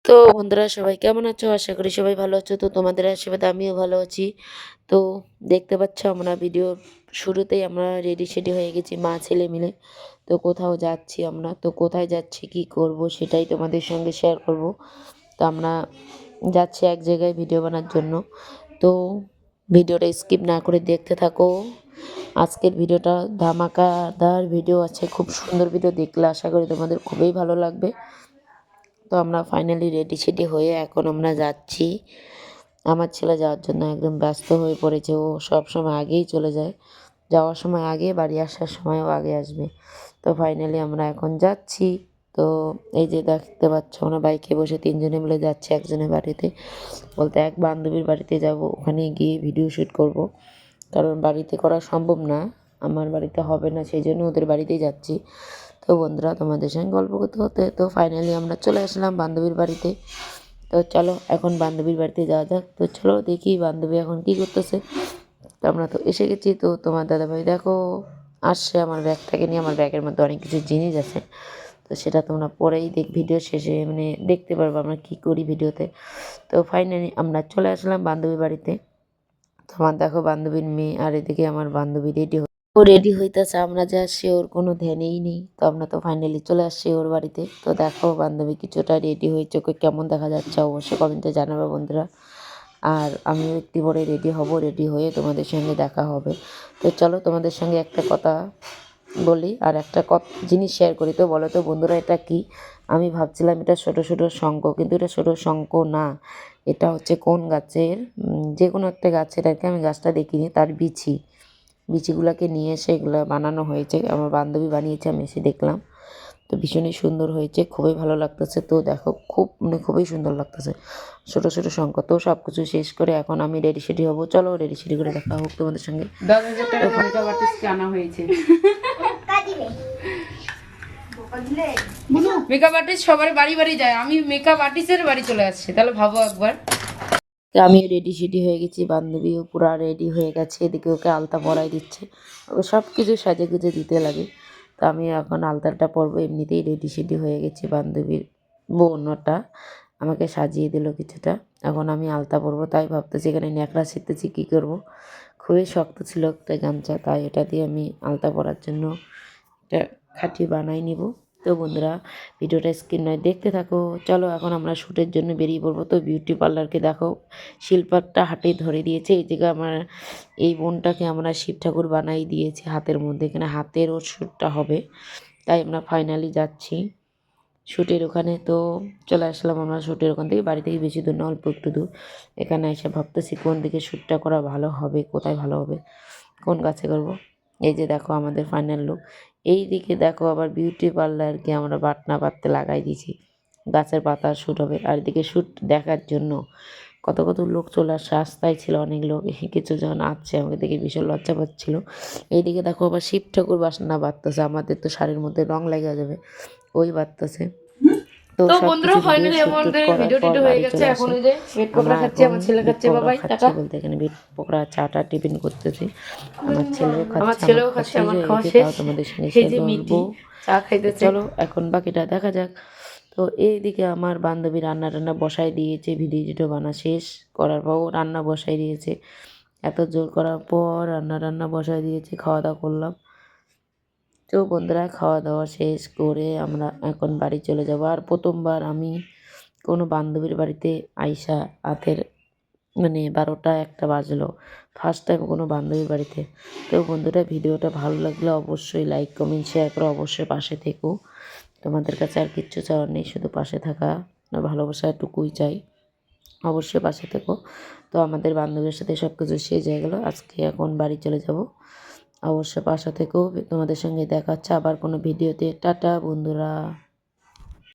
তো বন্ধুরা সবাই কেমন আছো? আশা করি সবাই ভালো আছো। তো তোমাদের আশীর্বাদে আমিও ভালো আছি। তো দেখতে পাচ্ছ আমরা ভিডিও শুরুতেই আমরা রেডি হয়ে গেছি মা ছেলে মিলে। তো কোথাও যাচ্ছি আমরা। তো কোথায় যাচ্ছি কি করব সেটাই তোমাদের সঙ্গে শেয়ার করব। তো আমরা যাচ্ছি এক জায়গায় ভিডিও বানার জন্য। তো ভিডিওটা স্কিপ না করে দেখতে থাকো। আজকের ভিডিওটা ধামাকাদার ভিডিও আছে, খুব সুন্দর ভিডিও, দেখলে আশা করি তোমাদের খুবই ভালো লাগবে। তো আমরা ফাইনালি রেডি হয়ে এখন আমরা যাচ্ছি। আমার ছেলে যাওয়ার জন্য একদম ব্যস্ত হয়ে পড়েছে। ও সবসময় আগেই চলে যায়, যাওয়ার সময় আগে, বাড়ি আসার সময়ও আগে আসবে। তো ফাইনালি আমরা এখন যাচ্ছি। তো এই যে দেখতে পাচ্ছ আমরা বাইকে বসে তিনজনে মিলে যাচ্ছি একজনের বাড়িতে, বলতে এক বান্ধবীর বাড়িতে যাব। ওখানে গিয়ে ভিডিও শ্যুট করব, কারণ বাড়িতে করা সম্ভব না, আমার বাড়িতে হবে না, সেই জন্য ওদের বাড়িতেই যাচ্ছি। তো বন্ধুরা তোমাদের সঙ্গে গল্প করতে করতে তো ফাইনালি আমরা চলে আসলাম বান্ধবীর বাড়িতে। তো চলো এখন বান্ধবীর বাড়িতে যাওয়া যাক। তো চলো দেখি বান্ধবী এখন কী করতেছে। তো আমরা তো এসে গেছি। তো তোমার দাদাভাই দেখো আসছে আমার ব্যাগটাকে নিয়ে। আমার ব্যাগের মধ্যে অনেক কিছু জিনিস আছে, তো সেটা তোমরা পরেই ভিডিও শেষে দেখতে পারবো আমরা কী করি ভিডিওতে। তো ফাইনালি আমরা চলে আসলাম বান্ধবীর বাড়িতে। তোমার দেখো বান্ধবীর মেয়ে, আর এদিকে আমার বান্ধবী রেডি হইতেছে, আমরা যে আসছি ওর কোনো ধ্যানেই নেই। তো আমরা তো ফাইনালি চলে আসছি ওর বাড়িতে। তো দেখো বান্ধবী কিছুটা রেডি হয়েছে, ওকে কেমন দেখা যাচ্ছে অবশ্যই কমেন্টে জানাবে বন্ধুরা। আর আমিও একটু পরে রেডি হব, রেডি হয়ে তোমাদের সঙ্গে দেখা হবে। তো চলো তোমাদের সঙ্গে একটা কথা বলি আর একটা জিনিস শেয়ার করি। তো বলো তো বন্ধুরা এটা কি? আমি ভাবছিলাম এটা ছোটো ছোটো শঙ্খ, কিন্তু এটা ছোটো শঙ্খ না। এটা হচ্ছে কোন গাছের, যে কোনো একটা গাছের আর কি, আমি গাছটা দেখিনি, তার বিচিগুলোকে নিয়ে এসে এগুলো বানানো হয়েছে। আমার বান্ধবী বানিয়েছে, আমি এসে দেখলাম। তো ভীষণই সুন্দর হয়েছে, খুবই ভালো লাগতেছে। তো দেখো খুবই সুন্দর লাগতেছে, ছোটো ছোটো শঙ্খ। তো সব কিছু শেষ করে এখন আমি রেডি হবো। চলো রেডি করে দেখা হোক তোমাদের সঙ্গে। 10,000 টাকা মেকআপ আর্টিস্টকে আনা হয়েছে। মেকআপ আর্টিস্ট সবার বাড়ি বাড়ি যায়, আমি মেকআপ আর্টিস্টের বাড়ি চলে আসছি, তাহলে ভাবো একবার। আমি রেডি হয়ে গেছি, বান্ধবীও পুরো রেডি হয়ে গেছে। এদিকে ওকে আলতা পরাই দিচ্ছে, ওকে সব কিছু সাজে গুজে দিতে লাগে। তো আমি এখন আলতাটা পরবো, এমনিতেই রেডি হয়ে গেছি। বান্ধবীর বোনটা আমাকে সাজিয়ে দিল কিছুটা, এখন আমি আলতা পরবো। তাই ভাবতেছি এখানে ন্যাকড়া শিখতেছি কী করব। খুবই শক্ত ছিল একটা গামছা, তাই এটা দিয়ে আমি আলতা পরার জন্য একটা খাঁটি বানাই নিব। তো বন্ধুরা ভিডিওটা স্ক্রিন নয় দেখতে থাকো। চলো এখন আমরা শ্যুটের জন্য বেরিয়ে পড়বো। তো বিউটি পার্লারকে দেখো শিল্পারটা হাতে ধরে দিয়েছে। এই জায়গায় আমার এই বোনটাকে আমরা শিব ঠাকুর বানাই দিয়েছি হাতের মধ্যে, এখানে হাতের ওর শ্যুটটা হবে। তাই আমরা ফাইনালি যাচ্ছি শ্যুটের ওখানে। তো চলে আসলাম আমরা শ্যুটের ওখান থেকে, বাড়ি থেকে বেশি দূর না, অল্প একটু দূর। এখানে এসে ভাবতেছি কোন দিকে শ্যুটটা করা ভালো হবে, কোথায় ভালো হবে, কোন গাছে করব। এই যে দেখো আমাদের ফাইনাল লুক। এই দিকে দেখো আবার বিউটি পার্লারকে আমরা বাটনা পাততে লাগাই দিয়েছি, গাছের পাতা শ্যুট হবে। আর এদিকে শ্যুট দেখার জন্য কত লোক চলে আসছে, রাস্তায় ছিল অনেক লোক, কিছু জন আসছে, আমাকে দেখে ভীষণ লজ্জা পাচ্ছিল। এইদিকে দেখো আবার শিব ঠাকুর বাসনা বাজতেছে, আমাদের তো শাড়ির মধ্যে রং লেগে যাবে, ওই বাজতেছে। তো বন্ধুরা ফাইনালি আমাদের ভিডিও টিডিও হয়ে গেছে। এখন ওই যে বেড পকোড়া খাচ্ছি, আমার ছেলে খাচ্ছে। বাবাই টাকা বলতে এখানে বেড পকোড়া চাটা টিফিন করতেছি, আমার আমার ছেলেও ছেলেও খাচ্ছে, খাচ্ছে। আমার যে খাওয়া এই যে শেষ। তাও তোমাদের সঙ্গে এই যে মিটি চা খাইতেছে। চলো এখন বাকিটা দেখা যাক। তো এইদিকে আমার বান্ধবী রান্না বসাই দিয়েছে, ভিডিও বানা শেষ করার পর রান্না বসাই দিয়েছে। এত জোর করার পর রান্না বসাই দিয়েছে, খাওয়া দাওয়া করলাম। তো বন্ধুরা খাওয়া দাওয়া শেষ করে আমরা এখন বাড়ি চলে যাব। আর প্রথমবার আমি কোনো বান্ধবীর বাড়িতে আইসা রাতের 12টা 1টা বাজলো, ফার্স্ট টাইম কোনো বান্ধবীর বাড়িতে। তো বন্ধুরা ভিডিওটা ভালো লাগলে অবশ্যই লাইক কমেন্ট শেয়ার করে অবশ্যই পাশে থেকো। তোমাদের কাছে আর কিচ্ছু চাওয়ার নেই, শুধু পাশে থাকা, ভালোবাসাটুকুই চাই, অবশ্যই পাশে থেকো। তো আমাদের বান্ধবীর সাথে সব কিছু শেষ হয়ে গেলো, আজকে এখন বাড়ি চলে যাব। অবশ্যই পাশে থেকো, তোমাদের সঙ্গে দেখা হচ্ছে আবার কোনো ভিডিওতে। টাটা বন্ধুরা।